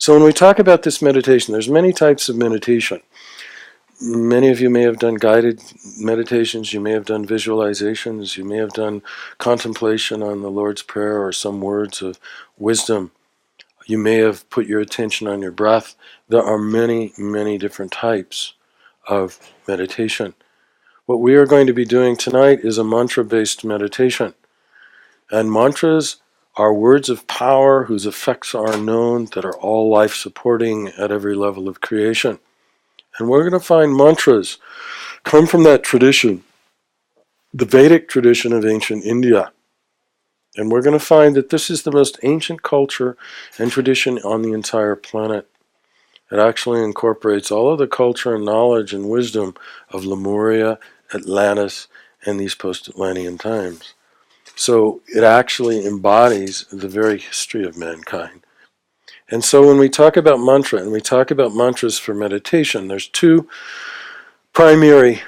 So when we talk about this meditation, there's many types of meditation. Many of you may have done guided meditations, you may have done visualizations, you may have done contemplation on the Lord's Prayer or some words of wisdom. You may have put your attention on your breath. There are many, many different types of meditation. What we are going to be doing tonight is a mantra-based meditation. And mantras are words of power whose effects are known, that are all life-supporting at every level of creation. And we're going to find mantras come from that tradition, the Vedic tradition of ancient India. And we're going to find that this is the most ancient culture and tradition on the entire planet. It actually incorporates all of the culture and knowledge and wisdom of Lemuria, Atlantis, and these post-Atlantean times. So it actually embodies the very history of mankind. And so when we talk about mantra, and we talk about mantras for meditation, there's two primary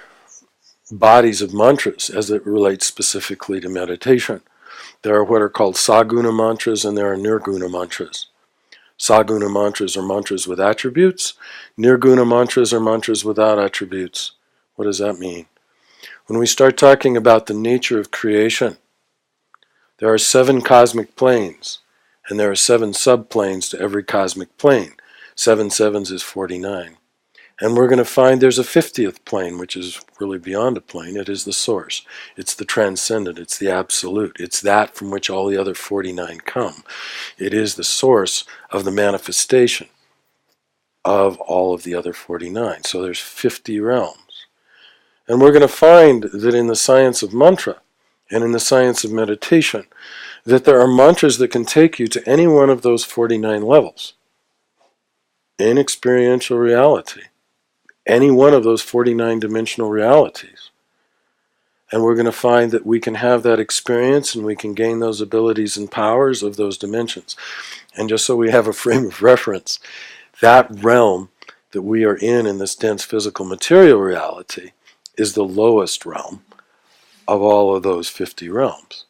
bodies of mantras as it relates specifically to meditation. There are what are called saguna mantras, and there are nirguna mantras. Saguna mantras are mantras with attributes. Nirguna mantras are mantras without attributes. What does that mean? When we start talking about the nature of creation, there are 7 cosmic planes, and there are 7 subplanes to every cosmic plane. 7 sevens is 49. And we're going to find there's a 50th plane, which is really beyond a plane. It is the source. It's the transcendent. It's the absolute. It's that from which all the other 49 come. It is the source of the manifestation of all of the other 49. So there's 50 realms. And we're going to find that in the science of mantra and in the science of meditation, that there are mantras that can take you to any one of those 49 levels in experiential reality. Any one of those 49 dimensional realities. And we're going to find that we can have that experience and we can gain those abilities and powers of those dimensions. And just so we have a frame of reference, that realm that we are in this dense physical material reality, is the lowest realm of all of those 50 realms.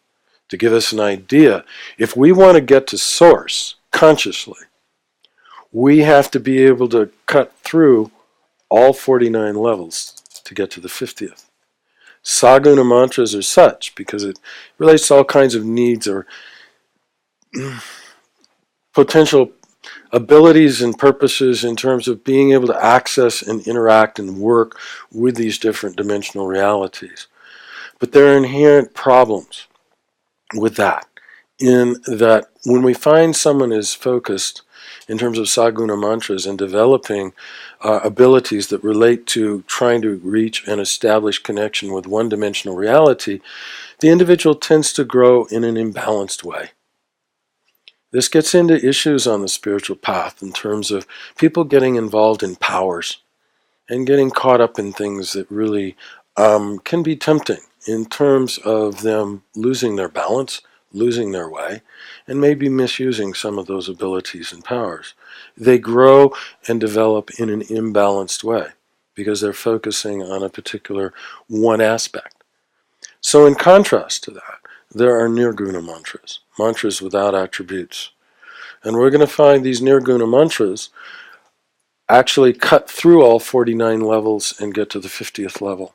To give us an idea, if we want to get to source consciously, we have to be able to cut through all 49 levels to get to the 50th. Saguna mantras are such because it relates to all kinds of needs or potential abilities and purposes in terms of being able to access and interact and work with these different dimensional realities. But there are inherent problems with that, in that when we find someone is focused in terms of saguna mantras and developing abilities that relate to trying to reach and establish connection with one-dimensional reality, the individual tends to grow in an imbalanced way. This gets into issues on the spiritual path in terms of people getting involved in powers and getting caught up in things that really can be tempting in terms of them losing their balance, losing their way, and maybe misusing some of those abilities and powers. They grow and develop in an imbalanced way because they're focusing on a particular one aspect. So in contrast to that, there are nirguna mantras, mantras without attributes. And we're going to find these nirguna mantras actually cut through all 49 levels and get to the 50th level.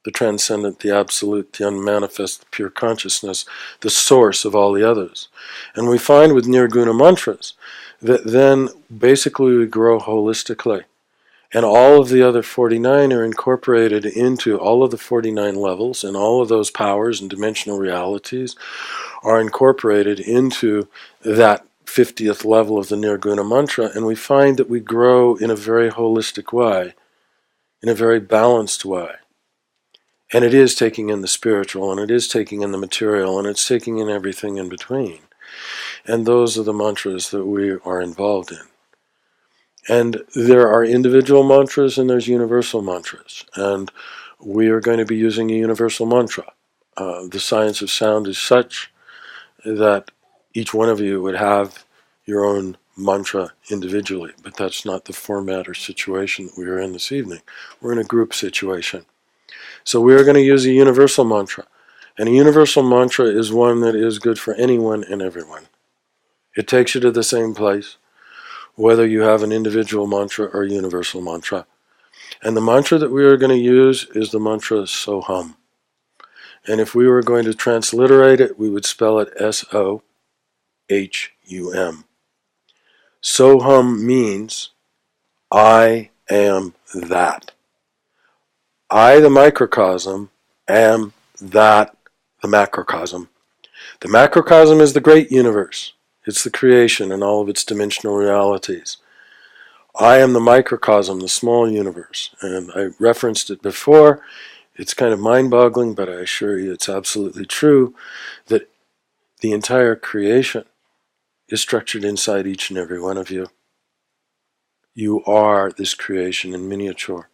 The transcendent, the absolute, the unmanifest, the pure consciousness, the source of all the others. And we find with nirguna mantras that then basically we grow holistically. And all of the other 49 are incorporated into all of the 49 levels, and all of those powers and dimensional realities are incorporated into that 50th level of the nirguna mantra, and we find that we grow in a very holistic way, in a very balanced way. And it is taking in the spiritual, and it is taking in the material, and it's taking in everything in between. And those are the mantras that we are involved in. And there are individual mantras and there's universal mantras. And we are going to be using a universal mantra. The science of sound is such that each one of you would have your own mantra individually, but that's not the format or situation that we are in this evening. We're in a group situation. So we are going to use a universal mantra. And a universal mantra is one that is good for anyone and everyone. It takes you to the same place. whether you have an individual mantra or universal mantra. And the mantra that we are going to use is the mantra Soham. And if we were going to transliterate it, we would spell it S-O-H-U-M. Soham means I am that. I, the microcosm, am that, the macrocosm. The macrocosm is the great universe. It's the creation and all of its dimensional realities. I am the microcosm, the small universe. And I referenced it before. It's kind of mind-boggling, but I assure you it's absolutely true that the entire creation is structured inside each and every one of you. You are this creation in miniature.